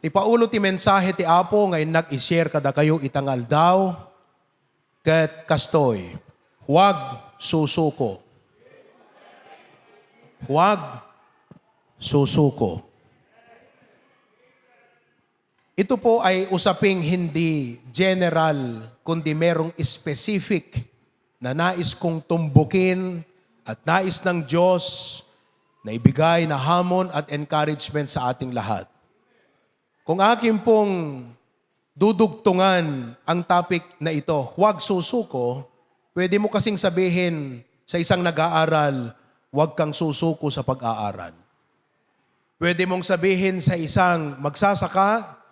Ti paulo ti mensahe ti Apo ngayon nag-i-share kada kayo itangal daw ket kastoy. Huwag susuko. Huwag susuko. Ito po ay usaping hindi general, kundi merong specific na nais kong tumbukin at nais ng Diyos na ibigay na hamon at encouragement sa ating lahat. Kung akin pong dudugtungan ang topic na ito, huwag susuko, pwede mo kasing sabihin sa isang nag-aaral, huwag kang susuko sa pag-aaral. Pwede mong sabihin sa isang magsasaka,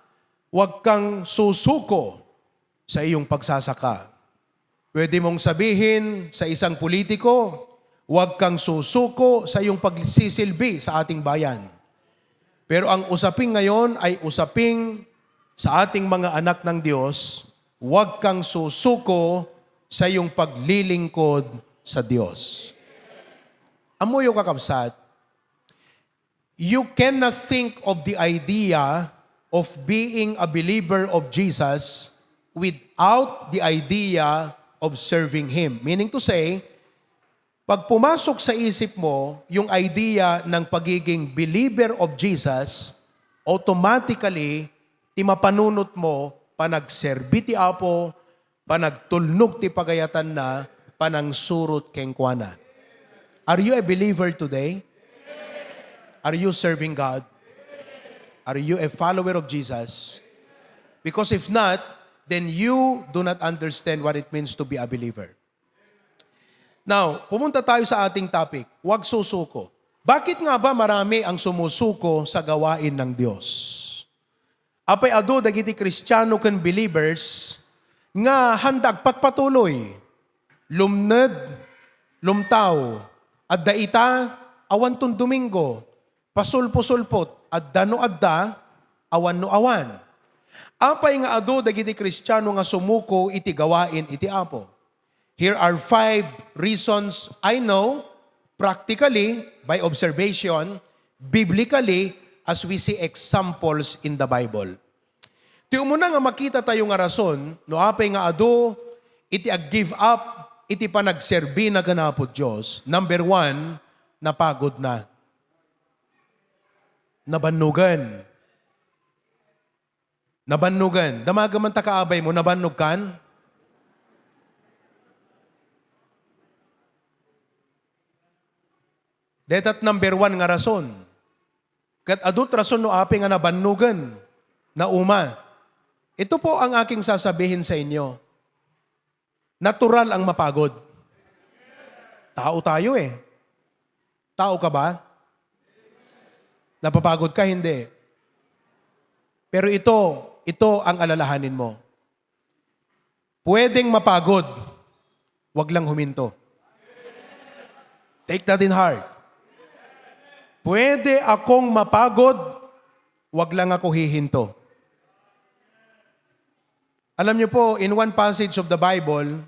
huwag kang susuko sa iyong pagsasaka. Pwede mong sabihin sa isang politiko, huwag kang susuko sa iyong pagsisilbi sa ating bayan. Pero ang usaping ngayon ay usaping sa ating mga anak ng Diyos, huwag kang susuko sa iyong paglilingkod sa Diyos. Amoy yung kakabsat, you cannot think of the idea of being a believer of Jesus without the idea of serving Him. Meaning to say, pag pumasok sa isip mo yung idea ng pagiging believer of Jesus, automatically, mapanunot mo, panagserbi ti Apo, panagtulnog ti pagayatan na, panangsurot kengkwana. Are you a believer today? Are you serving God? Are you a follower of Jesus? Because if not, then you do not understand what it means to be a believer. Now, pumunta tayo sa ating topic, huwag susuko. Bakit nga ba marami ang sumusuko sa gawain ng Diyos? Apay ado dagiti Kristiyano ken believers nga handag patpatuloy, lumned, lumtaw, at daita, awan tun Domingo, pasulpo-sulpot, at dano adda, awan no awan. Apay nga ado dagiti Kristiyano nga sumuko iti gawain iti Apo. Here are 5 reasons I know, practically, by observation, biblically, as we see examples in the Bible. Ti umuna nga makita tayo nga rason, no apay nga ado, iti ag-give up, iti panagserbi na ganapod Diyos. Number 1, napagod na. Nabannugan. Nabannugan. Damagaman ta kaabay mo, nabannog kan? Detat number 1 nga rason. Kat adut rason no api nga nabannugan, na uma. Ito po ang aking sasabihin sa inyo. Natural ang mapagod. Tao tayo eh. Tao ka ba? Napapagod ka? Hindi. Pero ito ang alalahanin mo. Pwedeng mapagod, wag lang huminto. Take that in heart. Pwede akong mapagod, wag lang ako hihinto. Alam niyo po, in one passage of the Bible,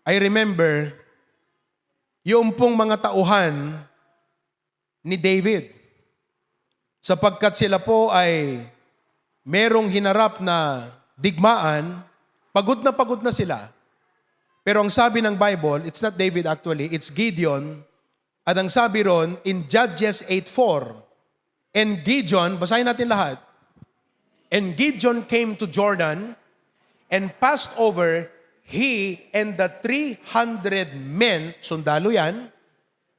I remember, yung pong mga tauhan ni David, sapagkat sila po ay merong hinarap na digmaan, pagod na sila. Pero ang sabi ng Bible, it's not David actually, it's Gideon. At ang sabi ron, in Judges 8:4, and Gideon, basahin natin lahat, and Gideon came to Jordan and passed over, he and the 300 men, sundalo yan,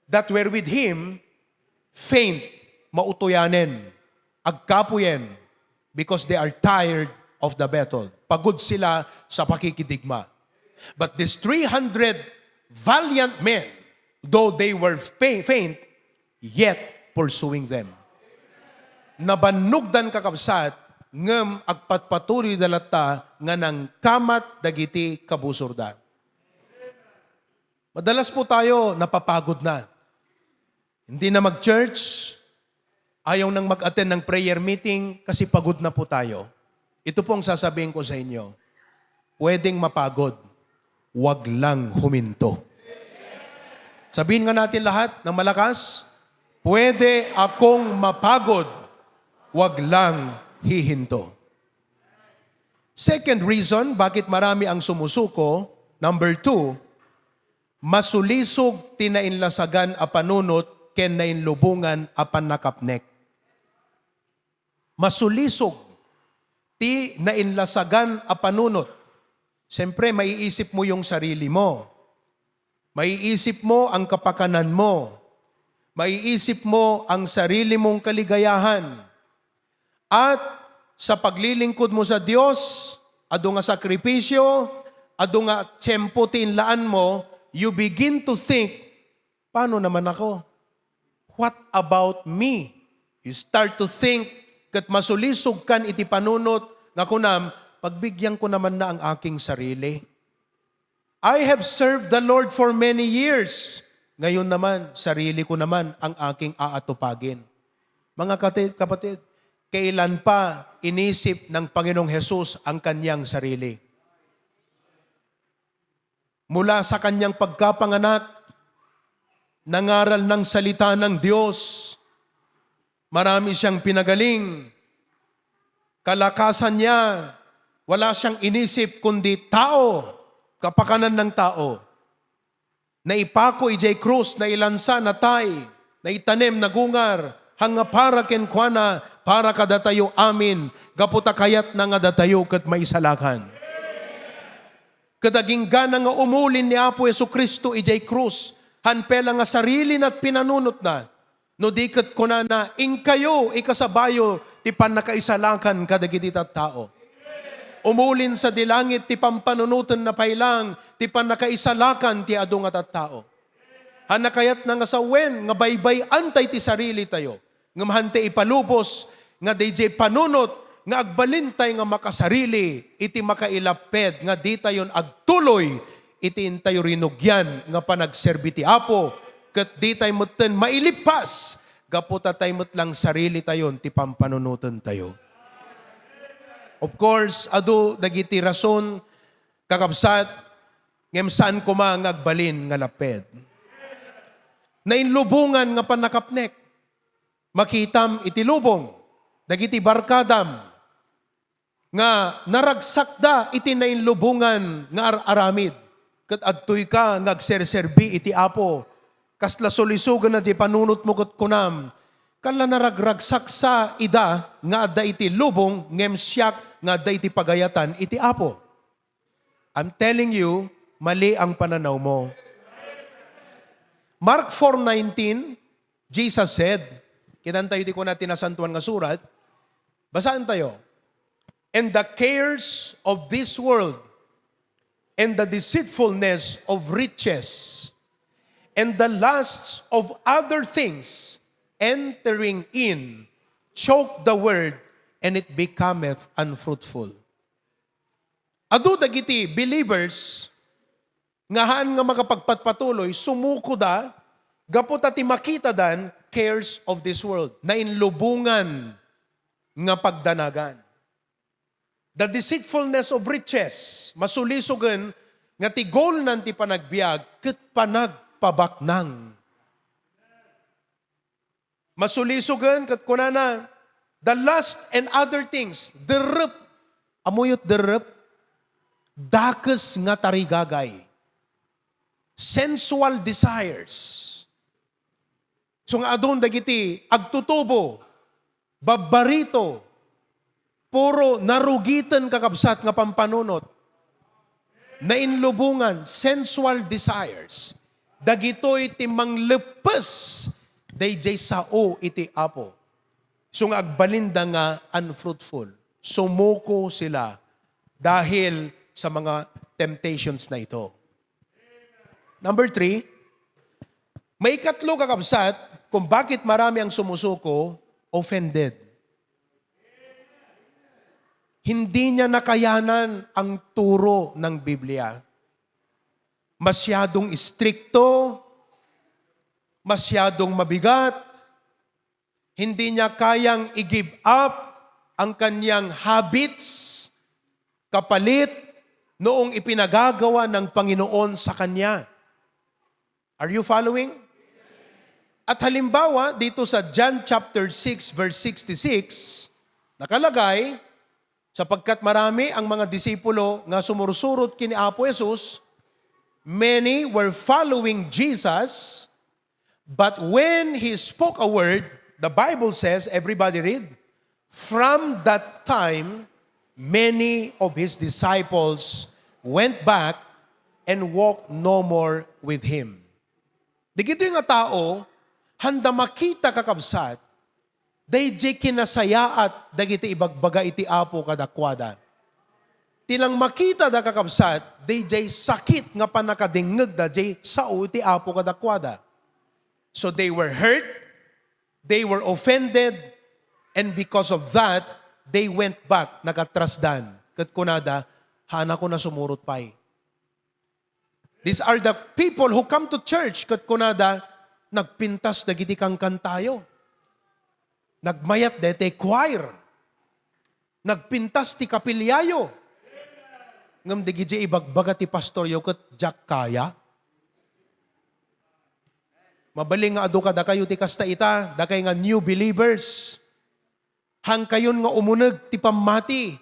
that were with him, faint, mautuyanen, agkapuyen, because they are tired of the battle. Pagod sila sa pakikidigma. But these 300 valiant men, though they were faint, yet pursuing them. Nabanugdan kakabsat, ngem agpatpatuloy dalata nga nang kamat dagiti kabusurda. Madalas po tayo napapagod na. Hindi na mag-church, ayaw nang mag-attend ng prayer meeting kasi pagod na po tayo. Ito pong sasabihin ko sa inyo, pwedeng mapagod, wag lang huminto. Sabihin nga natin lahat ng malakas, pwede akong mapagod, wag lang hihinto. Second reason, bakit marami ang sumusuko, number 2, masulisog tinainlasagan a panunot ken nainlubungan apan nakapnek. Masulisog ti nainlasagan a panunot. Siyempre, maiisip mo yung sarili mo. Maiisip mo ang kapakanan mo. Maiisip mo ang sarili mong kaligayahan. At sa paglilingkod mo sa Diyos, ado nga sakripisyo, ado nga tiyempo tinlaan mo, you begin to think, paano naman ako? What about me? You start to think, kat masulisog kan iti panunot, nga kunam, pagbigyan ko naman na ang aking sarili. I have served the Lord for many years. Ngayon naman, sarili ko naman ang aking aatupagin. Mga kapatid, kailan pa inisip ng Panginoong Hesus ang kanyang sarili? Mula sa kanyang pagkapanganak, nangaral ng salita ng Diyos, marami siyang pinagaling, kalakasan niya, wala siyang inisip kundi tao, kapakanan ng tao. Naipako ijay krus, na ilansa na tay, na itanem na gungar, hanga para kenkwana, para kadatayo amin, gaputa kayat na nga datayo kat maisalakan. Kadaging gana nga umulin ni Apo Jesucristo ijay krus, hanpela nga sarili na't pinanunot na, no di kat kuna na, kayo, ikasabayo, ti panakaisalakan kadagiti tao. Umulin sa dilangit, ti pampanunutan na pailang, ti panakaisalakan ti adu nga tao. Hanakayat na nga sa wen, nga baybay antay ti sarili tayo, nga mahante ipalubos, nga DJ panunot, nga agbalintay nga makasarili, iti makailaped, nga di tayon agtuloy, iti intayo rinugyan, nga panagserbi ti Apo, kat di tayo mutten mailipas, gaputa tayo mutlang sarili tayon, ti pampanunutan tayo. Of course, adu dagiti rason, kakabsat, ngem saan ko agbalin nga laped. Nainlubungan nga panakapnek, makitam iti lubong, dagiti barkadam, nga naragsakda iti nainlubungan nga aramid. Kat adtoy ka ngagserserbi iti Apo, kasla solisugan na di panunot mo kat kunam, kala naragragsak sa ida nga adda iti lubong, ngem siyak nga adda iti pagayatan iti Apo. I'm telling you, mali ang pananaw mo. Mark 4:19, Jesus said, kinan tayo di ko natin nasantuan nga surat, basaan tayo, and the cares of this world, and the deceitfulness of riches, and the lusts of other things, entering in, choke the word, and it becometh unfruitful. Adu dagiti believers, ngahan nga makapagpatpatuloy, sumuko da, gaputa ti makita dan, cares of this world, na inlubungan nga pagdanagan. The deceitfulness of riches, masulisugan nga ti goal nan ti panagbiag, ket panagpabaknang. Masulisugan ket kunana, the lust and other things, derep, amuyot derep, dakes nga tarigagay, sensual desires. So nga adon dagiti, agtutubo, babarito, puro narugitan kakabsat nga pampanunot, nainlubungan, sensual desires, dagitoy ti manglepes, dayjay sao iti Apo. So nga agbalinda nga unfruitful. Sumuko sila dahil sa mga temptations na ito. Number 3, may ikatlo kakabsat kung bakit marami ang sumusuko, offended. Hindi niya nakayanan ang turo ng Biblia. Masyadong istrikto, masyadong mabigat, hindi niya kayang i-give up ang kanyang habits, kapalit, noong ipinagagawa ng Panginoon sa kanya. Are you following? At halimbawa, dito sa John chapter 6 verse 66, Nakalagay, sapagkat marami ang mga disipulo nga sumursurot kini Apo Jesus, many were following Jesus, but when He spoke a word, the Bible says, everybody read, from that time, many of His disciples went back and walked no more with Him. Digito yung nga tao, handa makita kakabsat, dayjay kinasayaat, dagiti ibagbaga iti Apo kadakwada. Tilang makita da kakabsat, dayjay sakit nga panakadingeg da jay sao iti Apo kadakwada. So they were hurt, they were offended, and because of that, they went back, nagatrasdan. Kat kunada, hana ko na sumurot pay. These are the people who come to church, kat kunada, nagpintas dagiti kang kantayo. Nagmayat dete choir. Nagpintas ti kapilyayo. Ngam digiti ibagbaga ti pastoryo ket jak kaya. Mabaling nga adu kada kayo ti kasta ita, da kay nga new believers. Hang kayon nga umuneg ti pamati.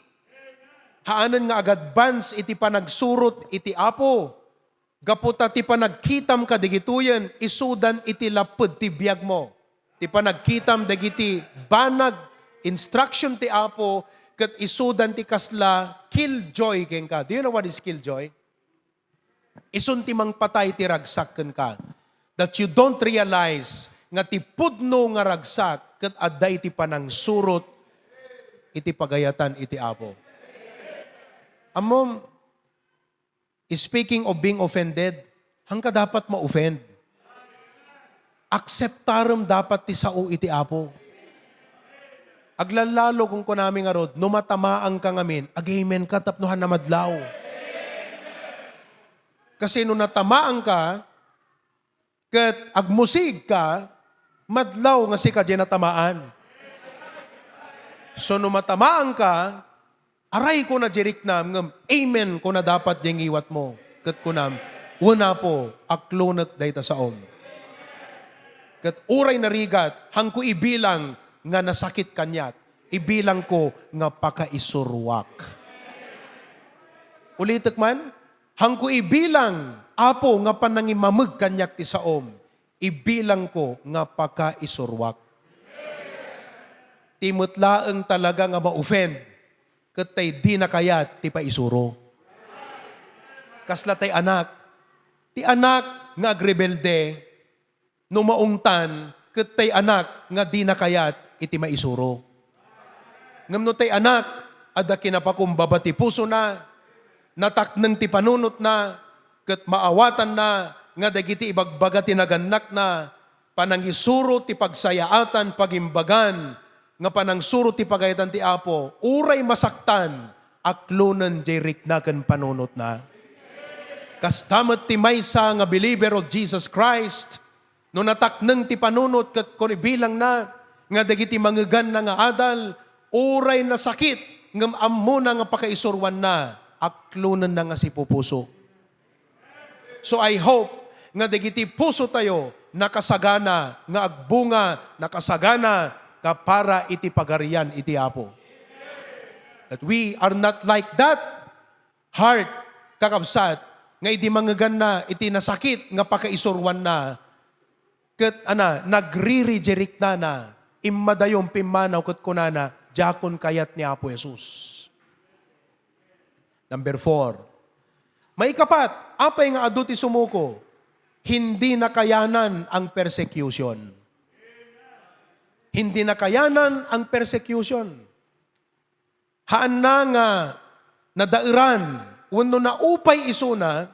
Haanan nga agadvance iti panagsurot iti Apo. Gaputa ti panagkitam ka digituyen, isudan iti lapud ti biag mo. Ti panagkitam dagiti banag instruction ti Apo ket isudan ti kasla killjoy ken ka. Do you know what is killjoy? Isun ti mangpatay ti ragsak ken ka. That you don't realize nga ti pudno nga ragsak ket adda iti panangsurot iti pagayatan iti Apo. Amom, speaking of being offended, hangka dapat ma-offend. Acceptarum dapat ti sao iti Apo. Aglalalo kung kunami nga rod, numatamaan ka ngamin, agamen ka tapnuhan na madlaw. Kasi nung natamaan ka, kat agmusig ka, madlaw nga si ka dyan natamaan. So nung matamaan ka, aray ko na jerik nam, ngam, amen ko na dapat dyan iwat mo. Kat kunam, una po, aklonat dayta sa om. Kat uray na rigat, hang ko ibilang nga nasakit kanyak, ibilang ko nga pakaisurwak. Ulitek man, hang ko ibilang, Apo nga panangimameg kanyak ti saom, ibilang ko nga pakaisurwak. Timutlaeng talaga nga ma-offend, kat tay di na kayat ti paisuro. Kasla tay anak, ti anak nga agrebelde, numaungtan, ket tay anak nga di nakayat iti maisuro. Ngam no tay anak, ada kinapakumbaba ti puso na, natakneng ti panunot na, ket maawatan na, nga dagiti ibagbaga ti naganak na, panangisuro ti pagsayaatan, pagimbagan, nga panangsuro ti pagayatan ti Apo, uray masaktan, aklunan jay riknaken panunot na. Kastamat ti maysa nga believer of Jesus Christ, no natakneng ti panunot ket kun bilang na nga dagiti mangegan na nga adal, uray na sakit ngem ammo na nga pakaisurwan na, aklunan na nga si pupuso. So I hope nga dagiti puso tayo nakasagana nga agbunga, nakasagana ka para iti pagarian iti Apo. That we are not like that heart kakabsat nga iti mangegan na iti nasakit nga pakaisurwan na, ket nagri-reject na immadayong pimanaw ket kunana, jakon kayat ni Apo Jesus. Number 4. May kapat, apay nga adu ti sumuko, hindi nakayanan ang persecution. Hindi nakayanan ang persecution. Haan na nga nadairan, wano na upay isuna,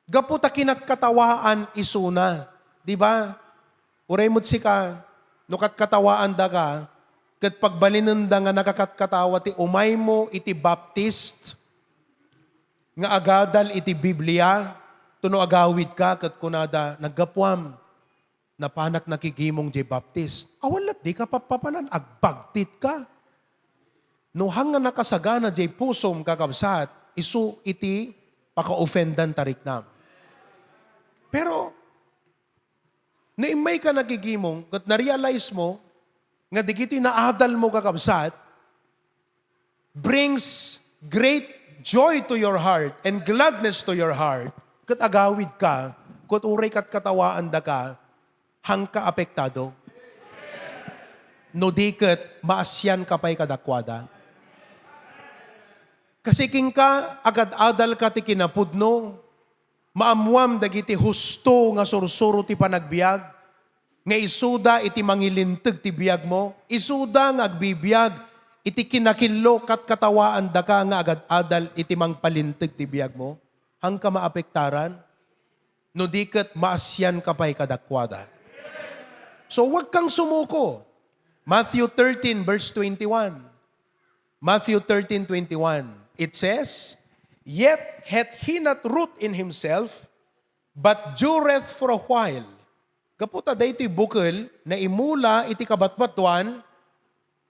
gaputa kinatkatawaan isuna. Di ba? Uremot si ka, nukat katawaan da ka, kat pagbalinanda nga nakakatkatawa ti umay mo iti baptist, nga agadal iti Biblia, tuno agawid ka, kat kunada naggapuam, napanak nakigimong di baptist. Awalat di ka papapanan, agbagtit ka. No hanga nakasagana di pusom kakabsat, isu iti paka-offendan tariknam. Pero, naimay ka nagigimong, kat na-realize mo, nga digiti naadal mo kakabsat, brings great joy to your heart and gladness to your heart, kat agawid ka, kat uray kat katawaan da ka, hang ka apektado. No di kat maasyan ka pa'y kadakwada. Kasi king ka, agad-adal ka ti kinapudno, maamuam dagiti husto nga sursuro ti panagbiag, nga isuda iti mangilintag ti biag mo, isuda nga agbibiyag, iti kinakilo kat katawaan da ka nga agad-adal iti mangpalintag ti biag mo, hang ka maapektaran, no di kat maasyan ka pa'y kadakwada. So wag kang sumuko. Matthew 13 verse 21. Matthew 13:21. It says, "Yet hath he not root in himself, but dureth for a while." Kaputa da iti bukal na imula iti kabatbatuan,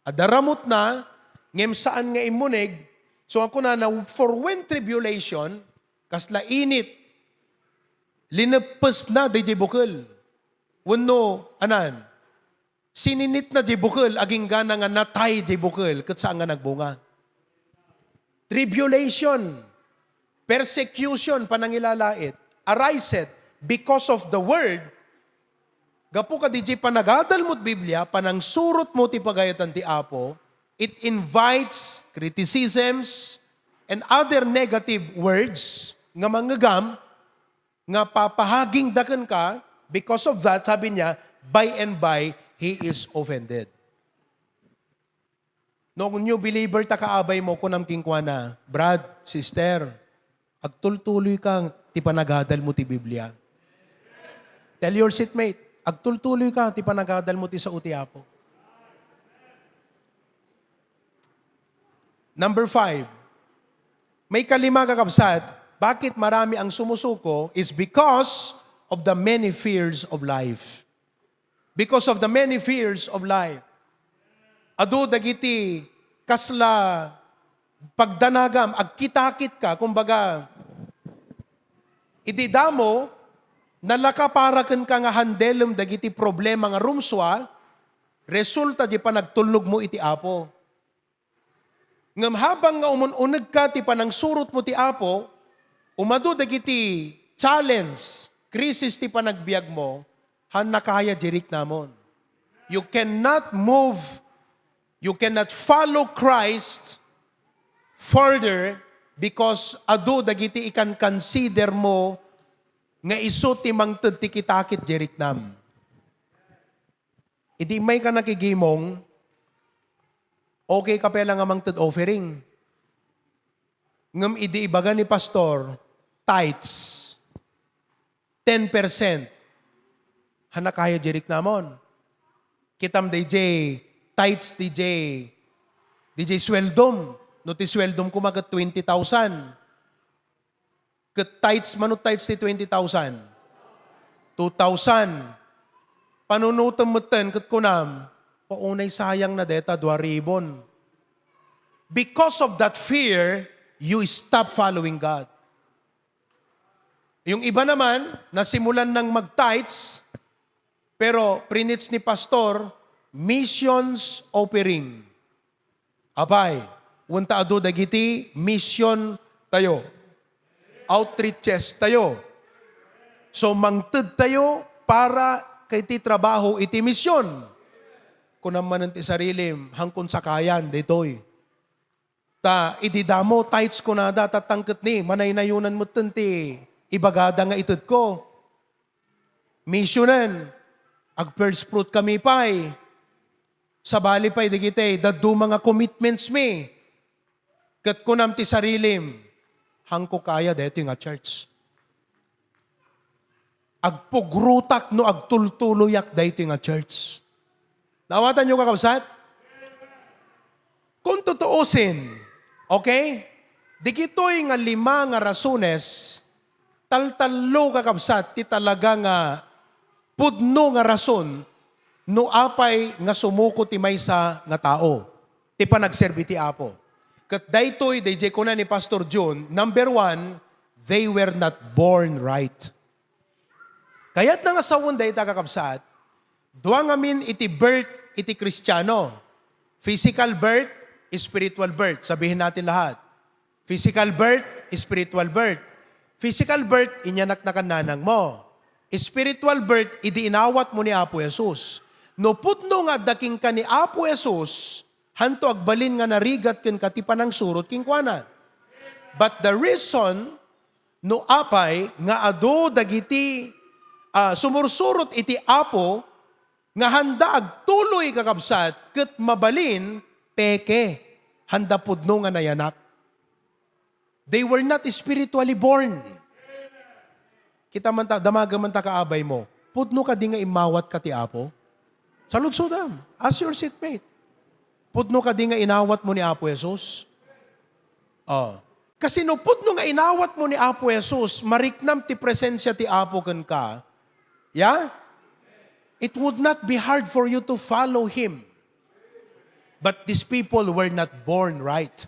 adaramot na, ngem saan nga imunig, so ako na for when tribulation, kasla init, linapos na da iti bukal. Wano, anan, sininit na di bukal, aging gana nga natay di bukal, kat saan nga nagbunga. Tribulation, persecution, panangilalait, ariseth because of the word, gapu ka di panagadal mo't Biblia, panang surot mo ti pagayatan ti Apo, it invites criticisms and other negative words nga manggagam, nga papahaging dakan ka, because of that, sabi niya, by and by, he is offended. Noong new believer ta kaabay mo kunam kingkwa na, Brad, sister, agtultuloy kang ti panagadal mo ti Biblia. Tell your seatmate, agtultuloy ka ti panagadal mo ti sa uti Apo. Number 5, may kalima kakabsat, bakit marami ang sumusuko is because of the many fears of life. Because of the many fears of life. Ado dagiti kasla pagdanagam, agkitakit ka, kumbaga, ididamo, nalakaparakan ka nga handelem dagiti problema nga rumswa, resulta di pa nagtulog mo iti Apo. Ngam habang nga umununag ka ti panang surot mo ti Apo, umado dagiti challenge, krisis ti panagbiag mo, han nakaya jirik namon. You cannot move, you cannot follow Christ further because ado dagiti ikan consider mo nga iso ti mangted ti kitakit jirik nam. Idi may ka nakigimong, okay ka pala nga mangted offering. Ngam idi ibaga ni pastor, tithes, 10%. Hana kaya jirik namon. Kitam DJ, tithes DJ sweldom. No ti sweldom kumagat 20,000. Kat tithes manut tithes ti 20,000. 2,000. Panunutom mo ten kat kunam, paunay sayang na deta 2,000. Because of that fear, you stop following God. Yung iba naman, nasimulan ng mag-tithes, pero prinits ni pastor, missions offering. Abay, unta ado dagiti, mission tayo. Outreaches tayo. So mangted tayo para kay ti trabaho iti misyon. Kung naman ti sarilim, hangkon sakayan, ditoy. Ta, ididamo, tithes ko na da, tatangkat ni, manaynayunan mo ti ibagada nga itud ko. Missionan, ag first fruit kami pa'y, sabali pa'y digitay, dadu mga commitments mi. Kat kunam ti sarilim, hangko kaya deto nga church. Agpugrutak no agtultuloyak deto nga church. Nawatan nyo kakabsat? Kung tutuusin, okay? Digito'y nga 5 nga rasunes, taltalo kakabsat, ti talaga nga pudno nga rason, no apay nga sumuko ti maysa nga tao. Ti panagserbi ti Apo. Kat daytoy, DJ ko na ni Pastor John, number 1, they were not born right. Kaya't na nga sawon day ta kakabsat, duwang amin iti birth, iti Kristiyano. Physical birth, spiritual birth. Sabihin natin lahat. Physical birth, spiritual birth. Physical birth, inyanak na kananang mo. Spiritual birth, idiinawat mo ni Apo Jesus. No putno nga daking ka ni Apo Jesus, hanto agbalin nga narigat ken katipan ng surot king kuana. But the reason no apay nga ado dagiti sumursurot iti Apo nga handa agtuloy kakabsat ket mabalin peke handa pudno nga nayanak. They were not spiritually born. Kita man ta damaga man ta kaabay mo. Pudno ka di nga imawat ka ti Apo. Saludsudam, as your seatmate. Pudno ka di nga inawat mo ni Apo Jesus. Kasi no pudno nga inawat mo ni Apo Jesus, mariknam ti presensya ti Apo ken ka. Yeah? It would not be hard for you to follow Him. But these people were not born right.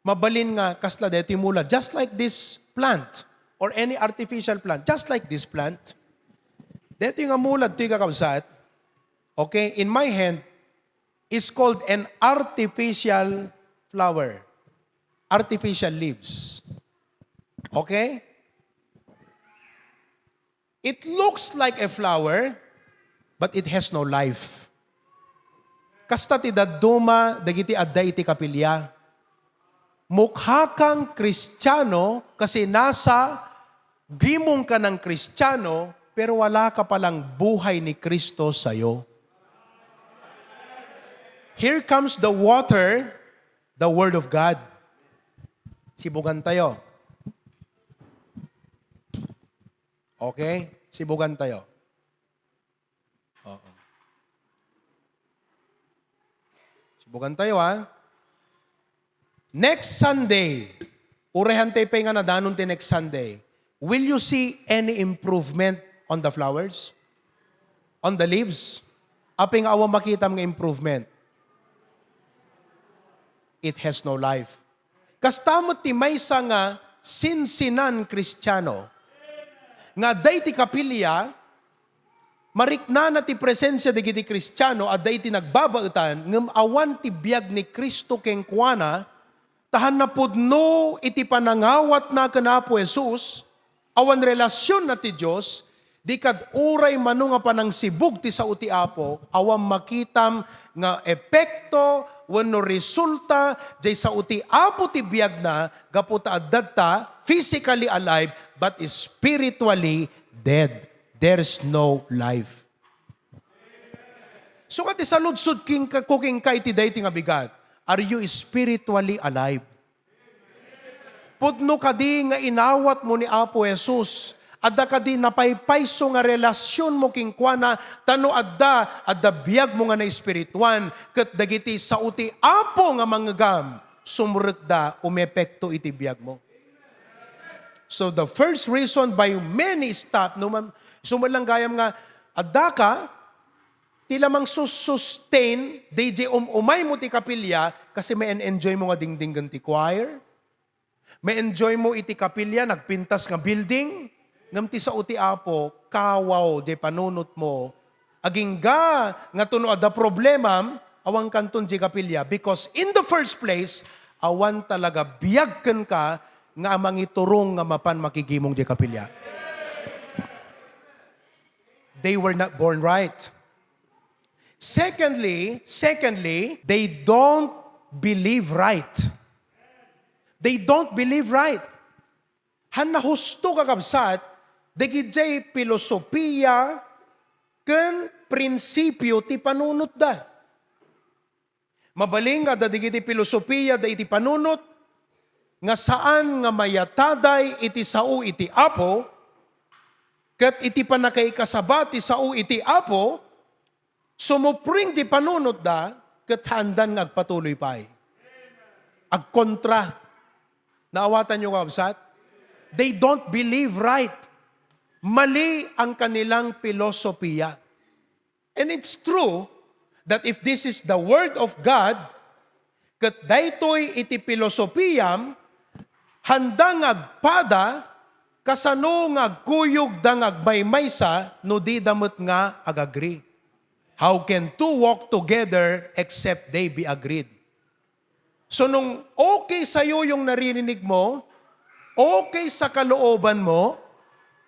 Mabalin nga kasla deti mula, just like this plant or any artificial plant, just like this plant. Deti nga mula, tuy kakabsat, okay, in my hand, is called an artificial flower. Artificial leaves. Okay? It looks like a flower, but it has no life. Kasta ti daduma, dagiti adda iti kapilya. Mukha kang Kristiyano kasi nasa gimong ka ng Kristiyano, pero wala ka palang buhay ni Kristo sa'yo. Here comes the water, the Word of God. Sibugan tayo. Okay? Sibugan tayo. Oo. Sibugan tayo, ha? Next Sunday, urehan tayo pa nga na danon ti next Sunday, will you see any improvement on the flowers? On the leaves? Aping awa makita nga improvement. It has no life. Kastamot ti maysa nga sinsinan Kristiyano, nga day ti kapilya, marikna na ti presensya di giti Kristiyano, at day ti nagbabautan, ngam awan ti biyag ni Kristo keng kuana, tahan na pudno iti panangawat na kanapo Jesus, awan relasyon na ti Diyos, di kad uray mano nga panang sibug ti sa uti Apo, awan makitam nga epekto, wano resulta, jay sa uti Apo ti biyag na, gaputa adadta, physically alive, but spiritually dead. There's no life. So kati sa ludsud kuking ka iti day ti nga bigat, are you spiritually alive? Pudno kadi nga inawat mo ni Apo Jesus, adda kadi napaypayso nga relasyon mo king kuana, tano adda biyag mo nga na espirituan, ket dagiti sa uti Apo nga manggam, sumrekda umepekto iti biyag mo. So the first reason by many stop, no, sumalang gayam nga, adda ka, tila mang sustain, DJ umay mo ti kapilya, kasi may enjoy mo nga dingdinggan ti choir, may enjoy mo iti kapilya, nagpintas nga building, ngam ti sa uti Apo, kawaw, di panunot mo, agingga, nga tuno ada problema, awang kanton di kapilya, because in the first place, awan talaga biyagken ka, nga amang iturong nga mapan makigimong di kapilya. They were not born right. Secondly, they don't believe right. They don't believe right. Han na husto kakabsat, dagijay filosofiya ken prinsipyo ti panunot da. Mabaling nga dadigiti filosofiya da iti panunot, nga saan nga mayataday iti sao iti Apo, ket iti panakay kasaba ti sao iti Apo, sumupring ti panunot da, ket handan nga agpatuloy pay. Agkontra. Naawatan nyo kabsat? They don't believe right. Mali ang kanilang filosofiya. And it's true that if this is the Word of God, ket daytoy iti filosofiyam, handang agpada, kasano nga agkuyog dang agmaymaysa, no di damot nga agagri. How can two walk together except they be agreed? So nung okay sa'yo yung naririnig mo, okay sa kalooban mo,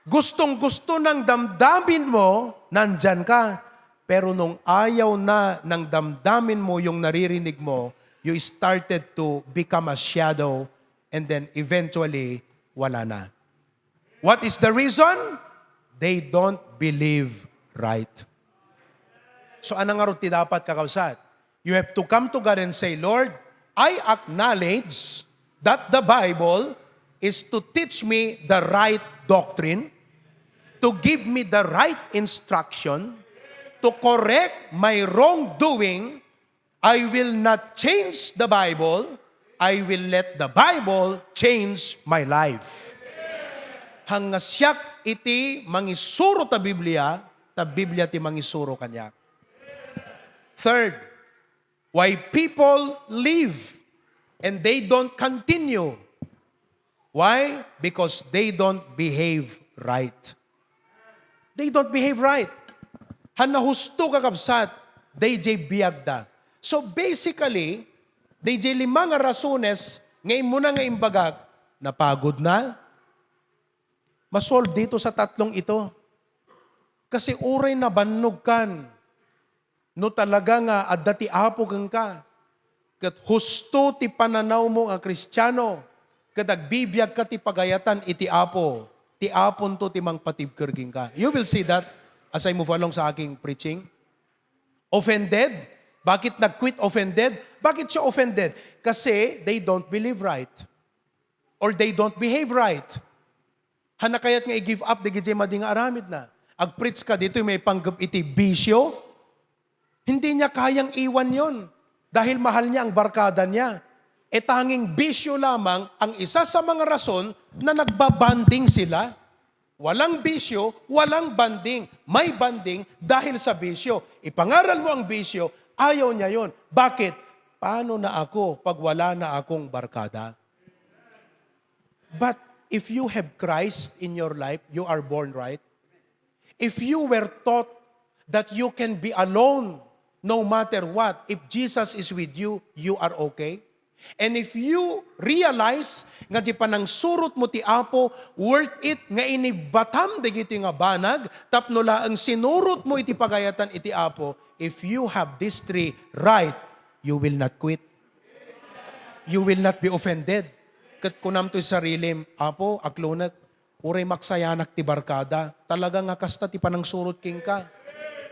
gustong-gusto ng damdamin mo, nandyan ka. Pero nung ayaw na ng damdamin mo yung naririnig mo, you started to become a shadow and then eventually, wala na. What is the reason? They don't believe right. So anong nga rin dapat kakabsat? You have to come to God and say, Lord, I acknowledge that the Bible is to teach me the right doctrine, to give me the right instruction, to correct my wrongdoing. I will not change the Bible. I will let the Bible change my life. Hangasyak iti mangisuro ta Biblia ti mangisuro kanya. Third, why people live and they don't continue. Why? Because they don't behave right. They don't behave right. Hanahusto kakabsat, they jay biyagda. So basically, they jay limang rasones, ngayon muna nga imbagag, napagod na. Masolve dito sa tatlong ito. Kasi uray na bannog kan. No talaga nga adda ti apo kang ka. Kat husto ti pananaw mo ang Kristiyano. Kat agbibiyag ka ti pagayatan iti apo. Ti apon to ti mang patibkerging ka. You will see that as I move along sa aking preaching. Offended? Bakit nag-quit offended? Bakit siya offended? Kasi they don't believe right. Or they don't behave right. Hanakayat nga i-give up, di gijay mading aramid na. Ag-preach ka dito, may panggap iti bisyo. Hindi niya kayang iwan yon dahil mahal niya ang barkada niya. E tanging bisyo lamang ang isa sa mga rason na nagbabanding sila. Walang bisyo, walang banding. May banding dahil sa bisyo. Ipangaral mo ang bisyo, ayaw niya yon. Bakit? Paano na ako pag wala na akong barkada? But if you have Christ in your life, you are born right. If you were taught that you can be alone no matter what, if Jesus is with you, you are okay. And if you realize nga di panang surot mo ti Apo, worth it nga inibatam digito nga banag, tapno laang sinurot mo iti pagayatan iti Apo, if you have these three right, you will not quit. You will not be offended. Kat kunam to'y sarilim, Apo, aklunag, uray maksayanak ti barkada, talaga nga kasta ti panang surot king ka.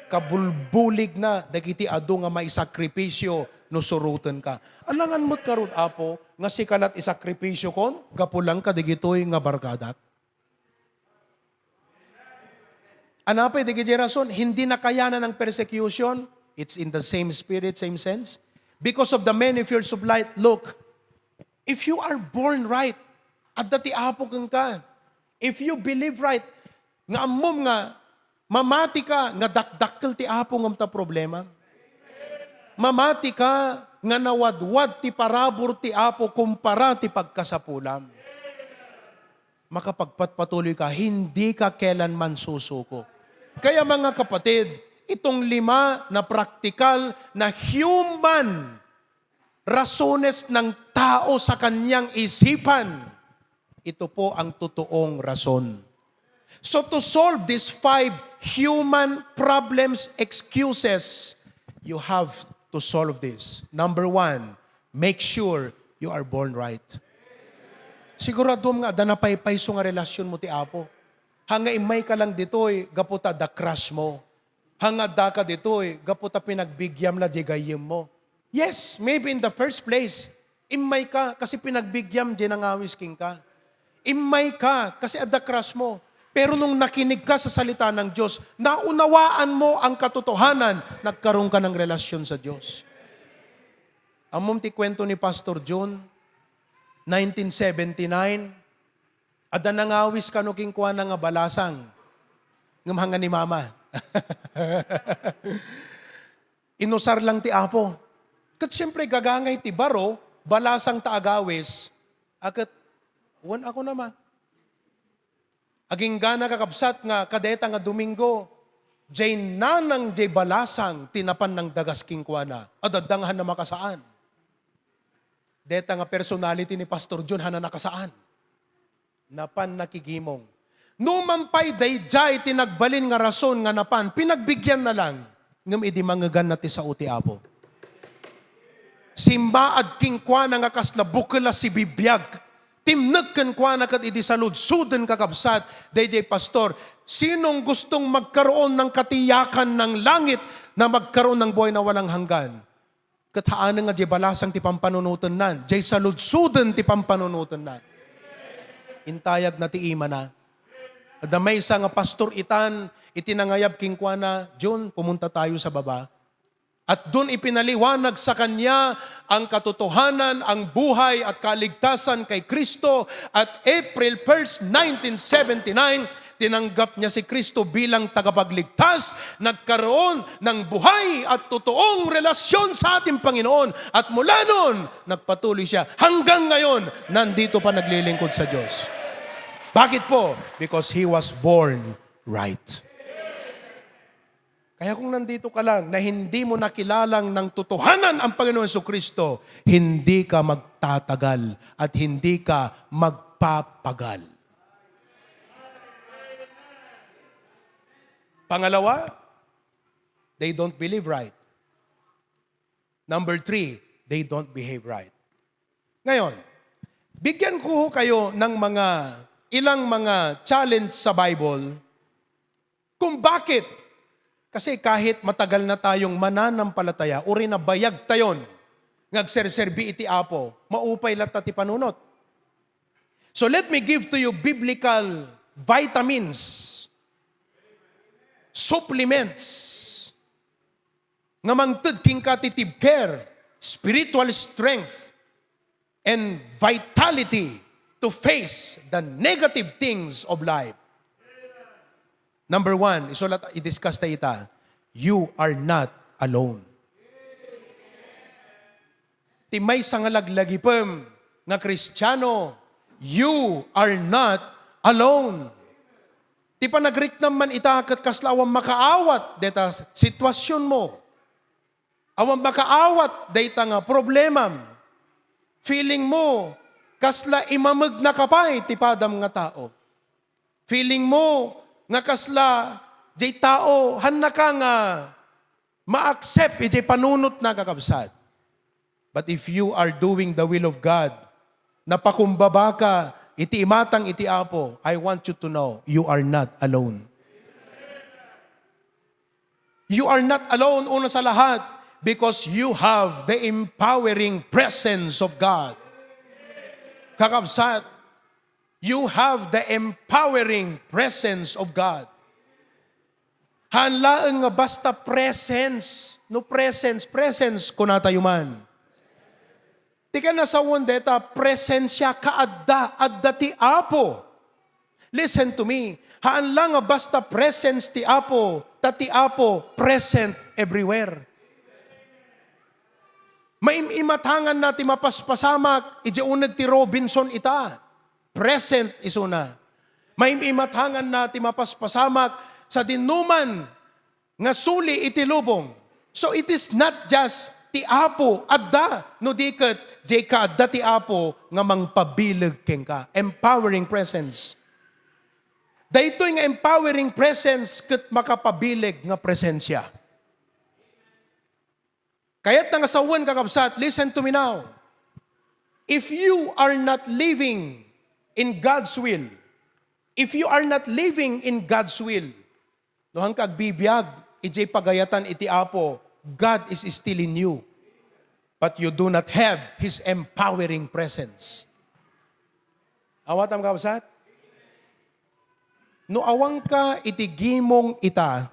Kabulbulig na, dagiti ado nga may sakripisyo, no surutan ka. Alangan mo't karot, Apo, nga si kalat isakripisyo kon, gapulang ka digito'y nga barkada. Anapay, digiti rason, hindi nakayanan ng persecution, it's in the same spirit, same sense. Because of the many fears of light, look, if you are born right, at dati Apo kang ka, if you believe right, nga amom nga, mamati ka, nga dakdakkel ti Apo ngam ta problema. Mamati ka, nga nawadwad ti parabor ti Apo kumpara ti pagkasapulam. Makapagpatuloy ka, hindi ka kailanman susuko. Kaya mga kapatid, itong 5 na praktikal na human rasones ng tao sa kanyang isipan, ito po ang totoong rason. So to solve these 5 human problems, excuses, you have to solve this. Number 1, make sure you are born right. Sigurado nga, danapay-pay so nga relasyon mo ti Apo. Hanga imay ka lang dito'y, gaputa da crush mo. Hanga da ka dito'y, gaputa pinagbigyam na jigayim mo. Yes, maybe in the first place, imay ka kasi pinagbigyam di nangawis king ka. Imay ka kasi ada crush mo. Pero nung nakinig ka sa salita ng Diyos, naunawaan mo ang katotohanan, nagkaroon ka ng relasyon sa Diyos. Amom ti kwento ni Pastor John, 1979, ada nangawis ka no king kuha na nga balasang, ngamhanga ni Mama. Inusar lang ti Apo. Kat siyempre gagangay ti baro, balasang taagawis, akat, uwan ako naman. Aging gana kakabsat nga kadeta nga Domingo, jay nanang jay balasang tinapan ng dagas king kuana, adadanghan na makasaan. Deta nga personality ni Pastor John hana nakasaan. Napan nakigimong. Numampay dayjay tinagbalin nga rason nga napan, pinagbigyan na lang. Ngam idi mangagan nati sa uti apo. Simbaad king kwa nga kasla bukala si bibiyag. Timnagkan kwa na kat idi salud, suden kakabsat, dayjay pastor, sinong gustong magkaroon ng katiyakan ng langit na magkaroon ng buhay na walang hanggan? Kataan nga di balasang ti pampanunutan nan, jay salud suden ti pampanunutan nan. Intayag na ti ima na. Adamay sa nga pastor itan, itinangayab king kwa na, John, pumunta tayo sa baba. At doon ipinaliwanag sa kanya ang katotohanan, ang buhay at kaligtasan kay Kristo. At April 1st, 1979, tinanggap niya si Kristo bilang tagapagligtas, nagkaroon ng buhay at totoong relasyon sa ating Panginoon. At mula noon, nagpatuloy siya. Hanggang ngayon, nandito pa naglilingkod sa Diyos. Bakit po? Because he was born right. Kaya kung nandito ka lang na hindi mo nakilalang ng totohanan ang Panginoon Jesucristo, hindi ka magtatagal at hindi ka magpapagal. Pangalawa, they don't believe right. Number 3, they don't behave right. Ngayon, bigyan ko kayo ng ilang mga challenge sa Bible kung bakit. Kasi kahit matagal na tayong mananampalataya, uri na bayag tayon, ngagserserbi iti apo, maupay lata ti panunot. So let me give to you biblical vitamins, supplements, nga mangtud king katitib care, spiritual strength, and vitality to face the negative things of life. Number 1, i-discuss tayo ita. You are not alone. Timay sa nga laglagipem nga Kristiyano, you are not alone. Ti pa nagrik naman ita kat kaslawang makaawat deta sitwasyon mo. Awang makaawat deta nga problemam. Feeling mo kasla imamag na kapay ti padam nga tao. Feeling mo nga kasla, jay tao, hanna ka nga ma-accept, jay panunot na kakabsat. But if you are doing the will of God, napakumbaba ka, iti imatang iti apo, I want you to know, you are not alone. You are not alone, una sa lahat, because you have the empowering presence of God. Kakabsat, you have the empowering presence of God. Hanlaan nga basta presence. No presence kunatayo man. Ti ka nasawon deta, presensya adda ti Apo. Listen to me. Hanlaan nga basta presence ti Apo, ti Apo present everywhere. Maimimatangan na ti mapaspasamak, ije unag ti Robinson ita. Present isuna. May imatangan na ti mapaspasamak sa dinuman nga suli iti lubong. So it is not just ti Apo adda no diket jay ka adda ti Apo nga mangpabilag ken ka. Empowering presence. Daytoy nga empowering presence ket makapabilig nga presensya. Kaya't nga sawan kakabsat, listen to me now. If you are not living in God's will. If you are not living in God's will, no hang kagbibiyag, ijay pagayatan iti Apo, God is still in you. But you do not have His empowering presence. Awatam kabsat? No awang ka itigimong ita,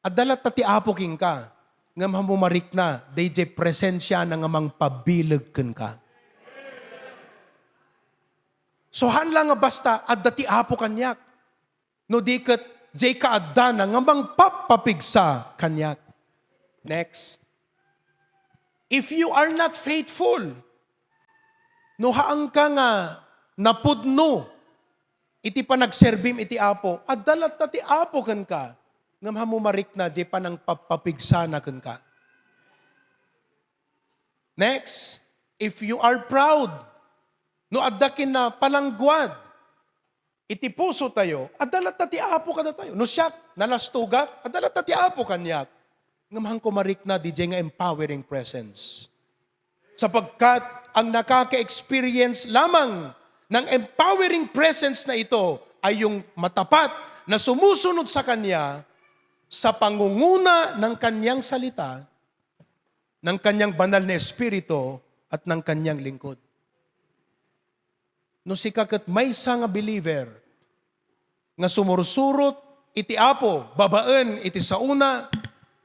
adalat ti Apo king ka, nga mamumarik na, dayjay presensya na nga mangpabilag ken ka. So hanla nga basta adda ti Apo kanyak. No diket jay ka adda na nga mangpapapigsa kanyak. Next. If you are not faithful, no haang ka nga napudno, iti pa nagserbim iti Apo, addalat ta ti Apo kan ka, nga mamumarik na jay pa nang papapigsa na kan ka. Next. if you are proud, no addakin na palangguad, iti puso tayo, adalat ti apo ka na tayo. No siyak, nalastugak, adalat ti apo kanyak. Ngamahang kumarik na, DJ nga empowering presence. Sapagkat ang nakaka-experience lamang ng empowering presence na ito ay yung matapat na sumusunod sa Kanya sa pangunguna ng Kanyang salita, ng Kanyang banal na Espiritu at ng Kanyang lingkod. No si kakat may nga believer nga sumursurot iti apo, babaan iti sauna,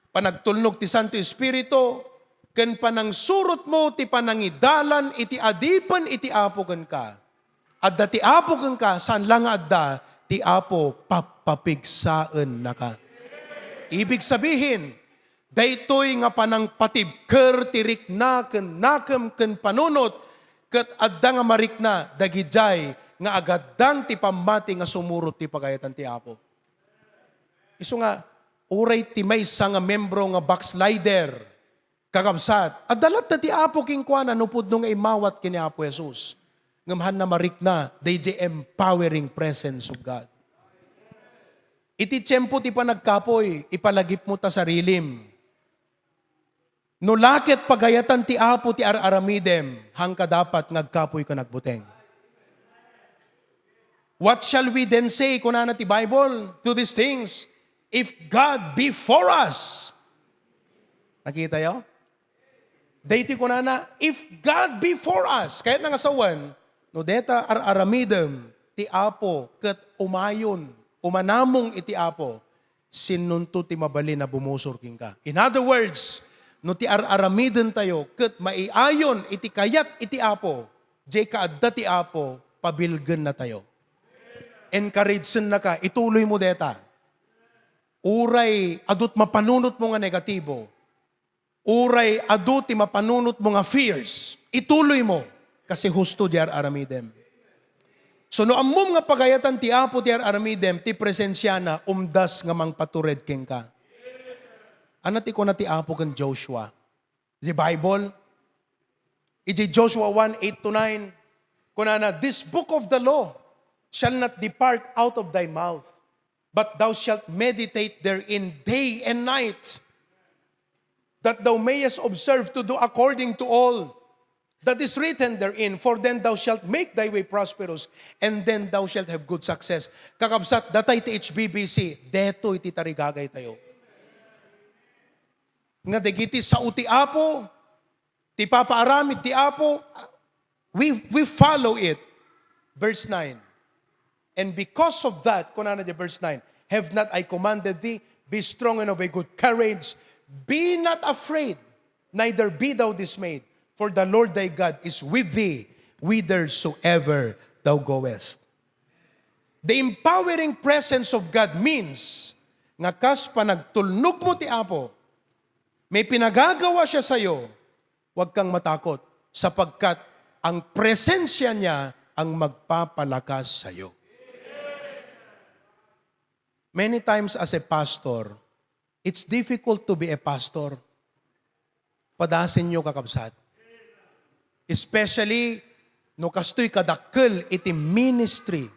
panagtulnog ti Santo Espiritu, ken panang surot mo ti panangidalan iti adipan iti apo ken ka. Adda ti apo ken ka, saan lang adda, ti apo papapigsaan na ka. Ibig sabihin, daytoy nga panang patibker ti rikna ken nakem ken panunot, ket adda nga marikna dagijay nga agaddang ti pamati nga sumurot ti pagayatan ti apo. Isu nga, uray ti maysa nga membro nga backslider, kakabsat, adalat na ti apo kingkwana nupod nung imawat kini Apo Jesus. Ngamahan na marikna, they empowering presence of God. Iti tiyempo ti panagkapoy, ipalagip mo ta sarilim. No lakit pagayatan ti apo ti araramidem, hangka dapat ngagkapoy ka nagbuteng. What shall we then say, kunana ti Bible, to these things? If God be for us. Nakita yo? Dayti kunana, if God be for us, kahit nangasawan, no deta araramidem, ti apo, ket umayon, umanamong iti apo, sinunto ti mabali na bumusor king ka. In other words, no ti araramiden tayo, ket maiayon iti kayat iti apo, jay kaadda ti apo, pabilgen na tayo. Encourage na ka, ituloy mo deta. Uray, adut mapanunot mo nga negatibo. Uray, adut ti mapanunot mo nga fears. Ituloy mo, kasi husto di araramidem. So no ammom nga pagayatan ti apo ti araramidem, ti presensya na umdas nga mangpatured king ka. Anati ko na ti apo kan Joshua. The Bible, iti Joshua 1:8-9, kunana, this book of the law shall not depart out of thy mouth, but thou shalt meditate therein day and night, that thou mayest observe to do according to all that is written therein, for then thou shalt make thy way prosperous, and then thou shalt have good success. Kakabsat, datay ti HBBC, deto iti tarigagay tayo. Nga degiti sa uti apo, ti papaaramid ti apo, we follow it. Verse 9. And because of that, kunana di verse 9, have not I commanded thee, be strong and of a good courage, be not afraid, neither be thou dismayed, for the Lord thy God is with thee, whithersoever thou goest. The empowering presence of God means, nga kas panagtulnog mo ti apo, may pinagagawa siya sa'yo, huwag kang matakot, sapagkat ang presensya niya ang magpapalakas sa'yo. Many times as a pastor, it's difficult to be a pastor. Padasin nyo kakabsat. Especially, no kastoy kadakkel iti ministry.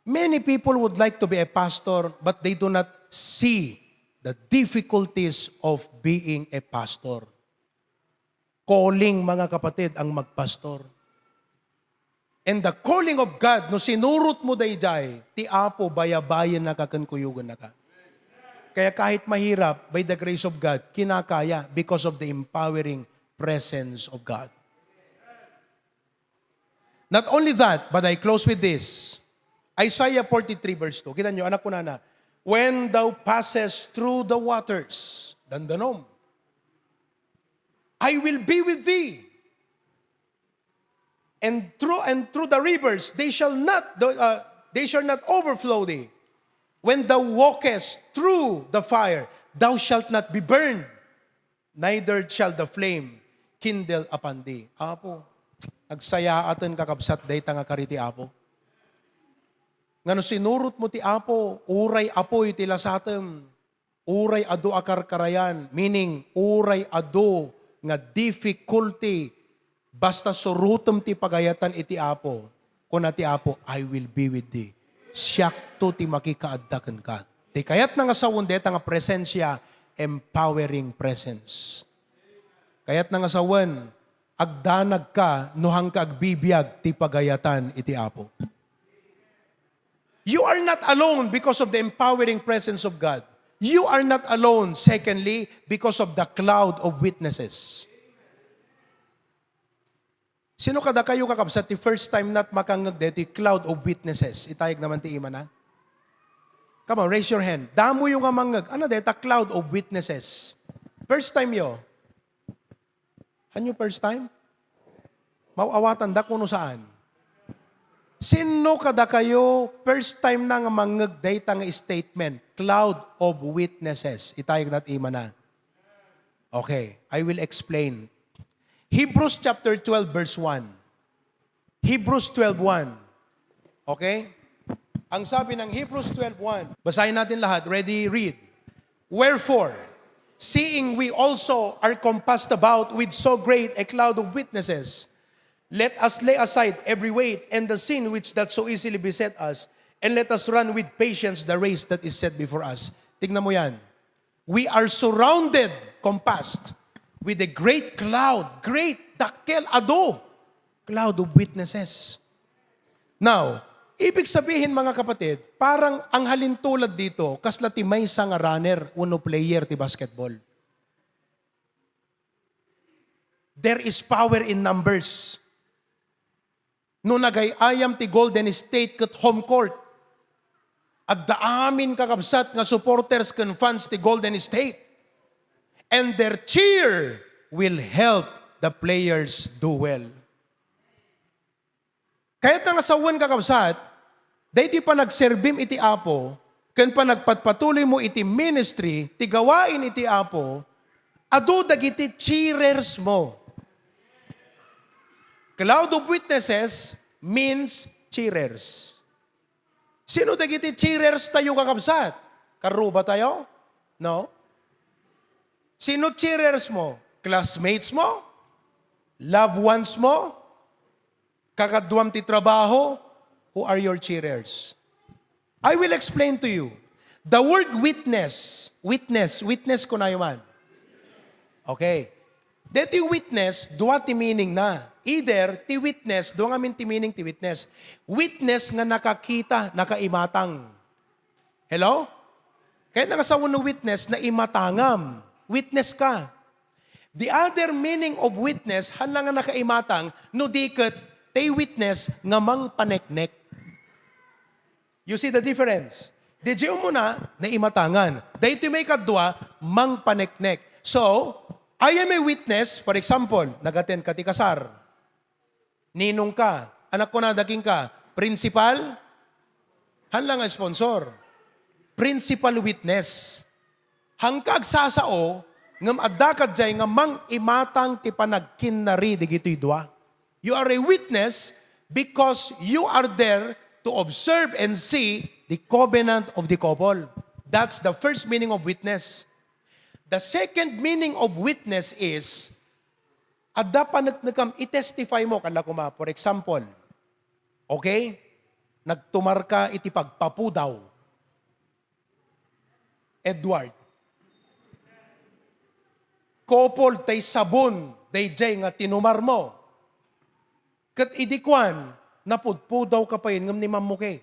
Many people would like to be a pastor, but they do not see the difficulties of being a pastor. Calling, mga kapatid, ang magpastor. And the calling of God, no sinurot mo dayjay, ti apo bayabayan na kakankuyugan na ka. Kaya kahit mahirap, by the grace of God, kinakaya because of the empowering presence of God. Not only that, but I close with this. Isaiah 43 verse 2. Kita nyo, anak ko na. When thou passest through the waters, dandanom, I will be with thee. And through the rivers, they shall not overflow thee. When thou walkest through the fire, thou shalt not be burned, neither shall the flame kindle upon thee. Apo, nagsaya atin kakabsat day nga kariti apo. Ngano sinurot mo ti apo, uray apoy ti lasatem, uray ado akarkarayan, meaning uray ado nga difficulty, Basta surutom ti pagayatan iti Apo, kuna ti Apo, I will be with thee. Siyak to ti makikaaddakan ka. Ti kayat na nga sa wundet, nga presensya, empowering presence. Kayat na nga sa agdanag ka, nuhang ka agbibiyag ti pagayatan iti Apo. You are not alone because of the empowering presence of God. You are not alone, secondly, because of the cloud of witnesses. Sino kada kayo kakabsat the first time not makangag the cloud of witnesses? Itayag naman ti ima na. Come on, raise your hand. Damo yung amangag. Ano deta cloud of witnesses? First time yo. Hanyo first time? Mauawatan da kuno saan? Sino kada kayo first time na nga mangag data nga statement? Cloud of witnesses. Itayag nat ima na. Okay, I will explain. Hebrews chapter 12 verse 1. Hebrews 12:1. Okay? Ang sabi ng Hebrews 12:1. Basahin natin lahat. Ready? Read. Wherefore, seeing we also are compassed about with so great a cloud of witnesses, let us lay aside every weight and the sin which that so easily beset us, and let us run with patience the race that is set before us. Tignan mo yan. We are surrounded, compassed, with a great cloud, great, dakkel, ado, cloud of witnesses. Now, ibig sabihin mga kapatid, parang ang halintulad dito, kasla ti may nga runner, uno player ti basketball. There is power in numbers. No nagayayam ti Golden State ket home court. Agdaamin kakabsat nga supporters ken fans ti Golden State. And their cheer will help the players do well. Kahit nga sawan kakabsat, dahi pa nagserbim iti Apo, ken pa nagpatpatuloy mo iti ministry, ti gawain iti Apo, adu dagiti cheerers mo. Cloud of witnesses means cheerers. Sino dagiti cheerers tayo kakabsat? Karu ba tayo? No? Sino cheerers mo? Classmates mo? Loved ones mo? Kakadwam ti trabaho? Who are your cheerers? I will explain to you. The word witness ko na yaman. Okay. Deti witness, dua ti meaning na. Either ti witness, dua nga ti meaning ti witness. Witness nga nakakita, nakaimatang. Hello? Kaya nga sa uno witness na imatangam. Witness ka. The other meaning of witness, hanlang nga nakaimatang, no diket, ti witness nga mang paneknek. You see the difference? Di mo na imatangan. Dahito may kadwa, mang paneknek. So, I am a witness, for example, nag-attend ka ti kasar. Ninong ka, anak ko na daking ka, principal, hanlang nga sponsor. Principal witness. Hangkag sasao, ngam addakad jay nga mang imatang ti panagkinari digito'y dua. You are a witness because you are there to observe and see the covenant of the couple. That's the first meaning of witness. The second meaning of witness is, adda pa nagkam i-testify mo, kala ko for example, okay? Nagtumar ka iti pagpapudaw. Edward. Couple tay sabon, day jay nga tinumar mo. Kat idikwan, napudpudaw ka pa yun, ngam ni mamuke.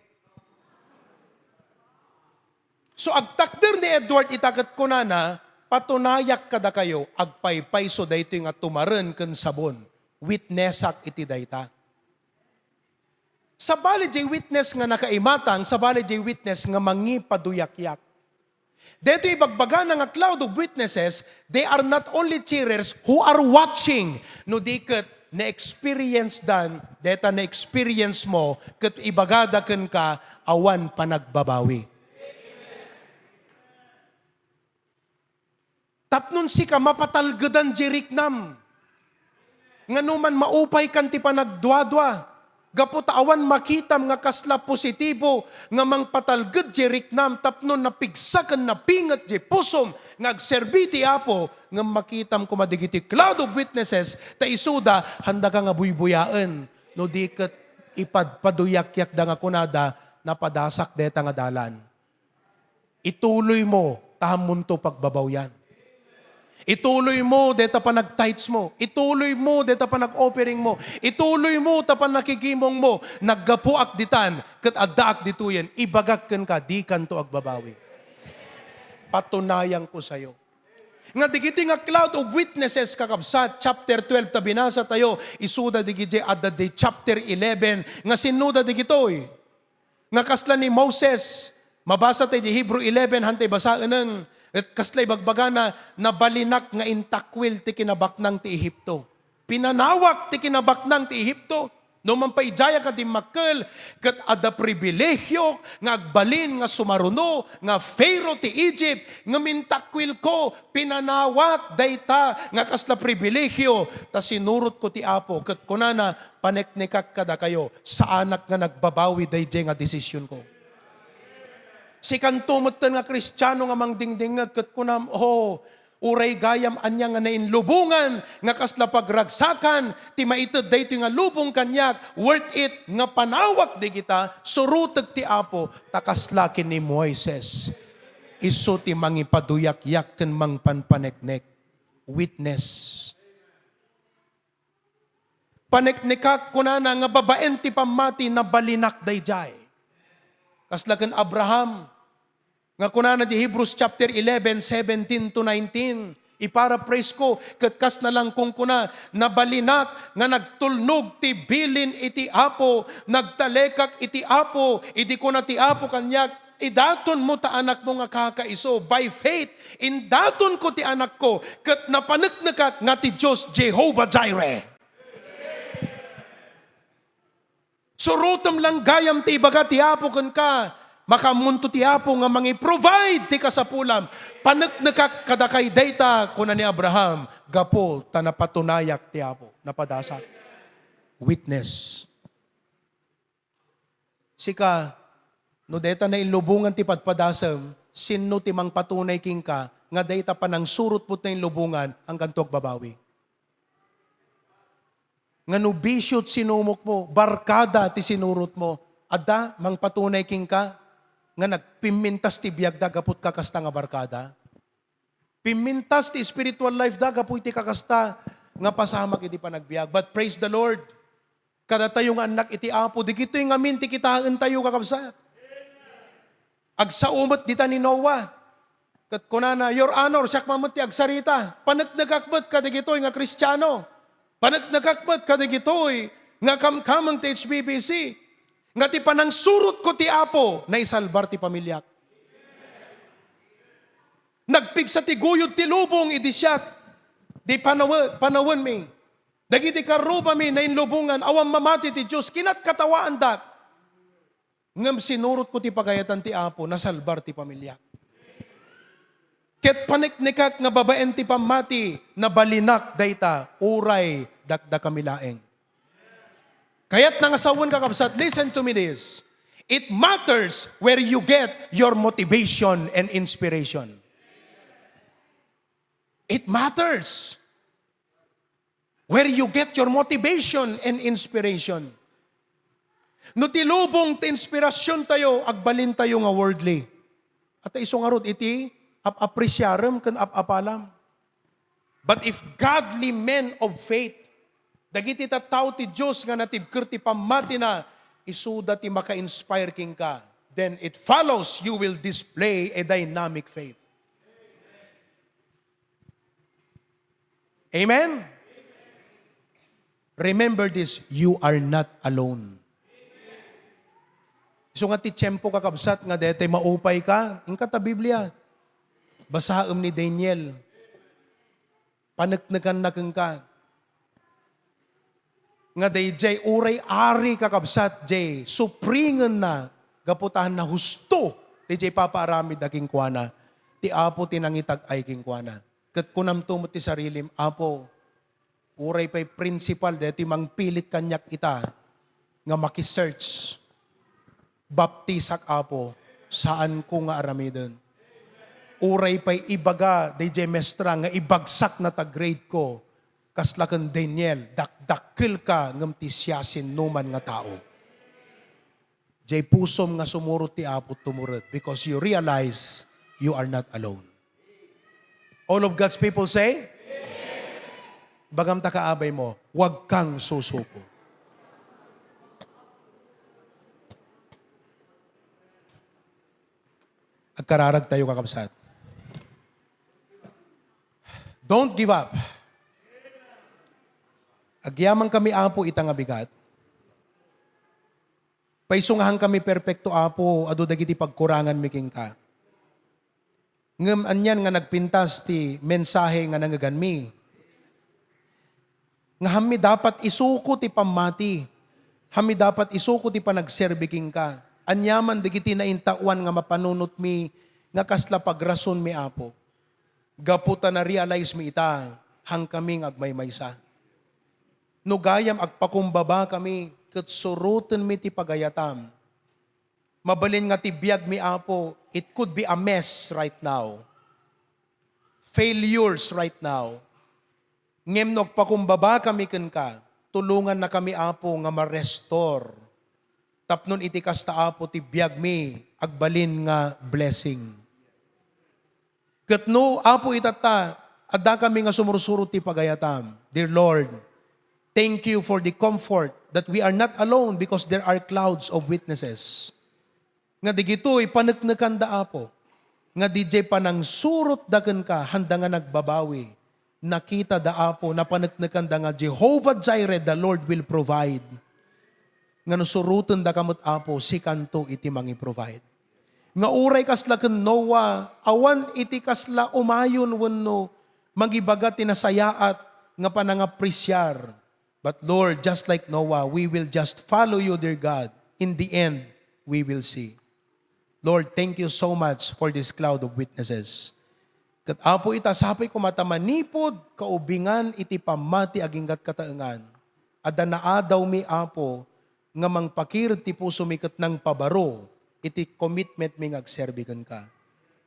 So agtakder ni Edward itakat ko na, patunayak kada kayo, agpaypay so dayto nga tumaren ken sabon. Witnessak iti dayta. Sabali jay witness nga nakaimatang, sabali jay witness nga mangi paduyak-yak. Dito ibagbaga na nga cloud of witnesses, they are not only cheerers who are watching, no diket na-experience dan, deta na-experience mo, ket ibagadaken ka, awan panagbabawi. Tapnon si ka mapatalgadan jiriknam. Nga numan maupay kan ti panagdwadwa. Gaputawan makitam nga kasla positibo nga mangpatalged di riknam tapnon napigsakan na pingat di pusom nga agserbi ti Apo nga makitam kumadigiti cloud of witnesses ta isuda handa ka nga buybuyaan no di ket ipadpaduyak-yak da nga kunada napadasak deta nga dalan. Ituloy mo tahamon to pagbabaw yan. Ituloy mo, deta pa nag-tights mo. Ituloy mo, deta pa nag-offering mo. Ituloy mo, tapan nakikimong mo. Naggapuak ditan, kat addaak dituyen. Ibagak ka, di kanto agbabawi. Patunayan ko sa'yo. Nga digiti nga cloud of witnesses kakabsat, chapter 12, tabinasa tayo, isuda digiti adda di chapter 11, nga sinuda digitoy. Nga kasla ni Moses, mabasa tayo di Hebrew 11, hantay basaan ng at kaslay bagbaga na nabalinak nga intakwil ti kinabaknang ti Ehipto. Pinanawak ti kinabaknang ti Ehipto. No man paijaya ka di makkel, kat ada pribilehyo, nga agbalin, nga sumaruno, nga Pharaoh ti Egypt, nga mintakwil ko, pinanawak, dayta, nga kasla pribilehyo, ta sinurot ko ti Apo, kat kunana, paneknikak kada kayo, sa anak nga nagbabawi, dayjay nga desisyon ko. Si kantumot nga Kristiyano nga mangdingdingat ket kunam uray gayam anya nga nainlubungan nga kasla pagragsakan ti maited daytoy nga lubong kanyak worth it nga panawak di kita suruteg ti Apo takasla ken ni Moises isu ti mangipaduyak-yak ken mangpanpaneknek witness. Paneknekak kunana nga babaen ti pamati na balinak dayjay. Kasla ken Abraham, nga kunana di Hebrews chapter 11, 17 to 19, iparaphrase ko, katkas na lang kung kuna, nabalinak, nga nagtulnog ti bilin iti Apo, nagtalekak iti Apo, idi ko na ti Apo kanyak, idaton mo ta anak mo nga kakaiso, by faith, indaton ko ti anak ko, kat napaneknekat nga ti Diyos Jehovah Jireh. Surutom lang gayam ti ibaga ti Apo kan ka, makamunto ti Apo nga mangi-provide ti kasapulam. Paneknekak kadakay dayta kuna ni Abraham, gapo ta napatunayak ti Apo, napadasak. Witness. Sika, no dayta na ilubungan ti padpadasam, sino ti mang patunay king ka, nga dayta pa nang surot put na ilubungan, ang kantog babawi. Nga no bisyot sinumok mo, barkada ti sinurot mo, adda, mang patunay king ka, nga nagpimintas ti biyag da, gapot kakasta nga barkada. Pimintas ti spiritual life da, gapot ti kakasta, nga pasamak iti panagbiag. But praise the Lord, kada tayong anak iti Apo, di kito yung amin, ti kitaan tayo kakabsat. Agsaumot dita ni Noah, kat kunana, Your Honor, siyak mamot ti agsarita, panagnagakbat kada gito'y nga Kristiyano. Panagnagakbat kada gito'y nga kamkamang ti HBBC. Nga ti panang surot ko ti Apo na isalbar ti pamilyak. Nagpigsa ti guyod ti lubong idisyat. Di panawan mi. Dagiti karuba mi na inlubungan awang mamati ti Diyos. Kinat katawaan dak. Ngam sinurot ko ti pagayatan ti Apo na salbar ti pamilyak. Ket paniknikak nga babaen ti pamati na balinak dayta uray dakda kamilaeng. Kaya't nangasawan kakabsat, listen to me this. It matters where you get your motivation and inspiration. It matters where you get your motivation and inspiration. No tilubong ti inspirasyon tayo, agbalin tayo nga worldly. At iso nga rod, iti apresyarem kan apalam. But if godly men of faith, dagiti tattao ti Diyos nga natibker ti pamati na, isuda ti maka-inspire king ka, then it follows you will display a dynamic faith. Amen? Remember this, you are not alone. So nga ti tiyempo kakabsat nga dete maupay ka, ingka ta Biblia. Basaam ni Daniel. Paneknekan na kang ka. Nga dayjay uray ari kakabsat jay supringen na gaputahan na husto dayjay papaarami daking kuana ti Apo tinangitag ay king kuana ket kunam tumot ti sarilim Apo uray pay principal deti mangpilit kanyak ita nga makisearch, baptisak Apo, saan ko nga aramidon. Uray pa'y ibaga, DJ Mestra, nga ibagsak na ta-grade ko, kaslakan Daniel, dakdakil ka ngam ti siyasin numan nga tao. Jay pusom nga sumurot ti Apo tumurot because you realize you are not alone. All of God's people say, bagam ta kaabay mo, huwag kang susuko. Agkararag tayo kakabsat. Don't give up. Agyaman kami Apo itang abigat. Paisungahan kami perpekto Apo, adu dagiti pagkurangan miking ka. Ngem anyan nga nagpintas ti mensahe nga nangaganmi. Nga hami dapat isuko ti pamati. Hami dapat isuko ti panagserbiking ka. Anyaman digiti na intawan nga mapanunot mi nga kasla pagrason mi Apo. Gaputa na realize mi ita hang kaming agmaymaysa. No gayam agpakumbaba kami ket suruten mi ti pagayatam. Mabalin nga ti biag mi Apo, it could be a mess right now. Failures right now. Ngem no agpakumbaba kami ken ka, tulungan na kami Apo nga ma-restore. Tapnon iti kasta Apo ti biag mi agbalin nga blessing. Ket no Apo itata, adda kami nga sumursurot ti pagayatam. Dear Lord, thank you for the comfort that we are not alone because there are clouds of witnesses. Nga digito'y panagnakan da Apo. Nga DJ panang surot dagan ka, handa nga nagbabawi. Nakita da Apo, na panagnakan da nga Jehovah Jireh, the Lord will provide. Nga nusurutan da kamot Apo, si kanto iti mangi provide. Nga uray kasla ken Noah, awan iti kasla umayon wenno magibaga tinasayaat nga panangaprisyar. But Lord, just like Noah, we will just follow you, dear God. In the end, we will see. Lord, thank you so much for this cloud of witnesses. Kat Apo ita sapay ko matamanipod, kaubingan iti pamati aginggat kataengan. Adda naadaw mi Apo, nga mangpakir ti puso mi ket nang pabaro, iti commitment mi ngagserbikan ka.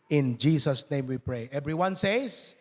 In Jesus' name we pray. Everyone says,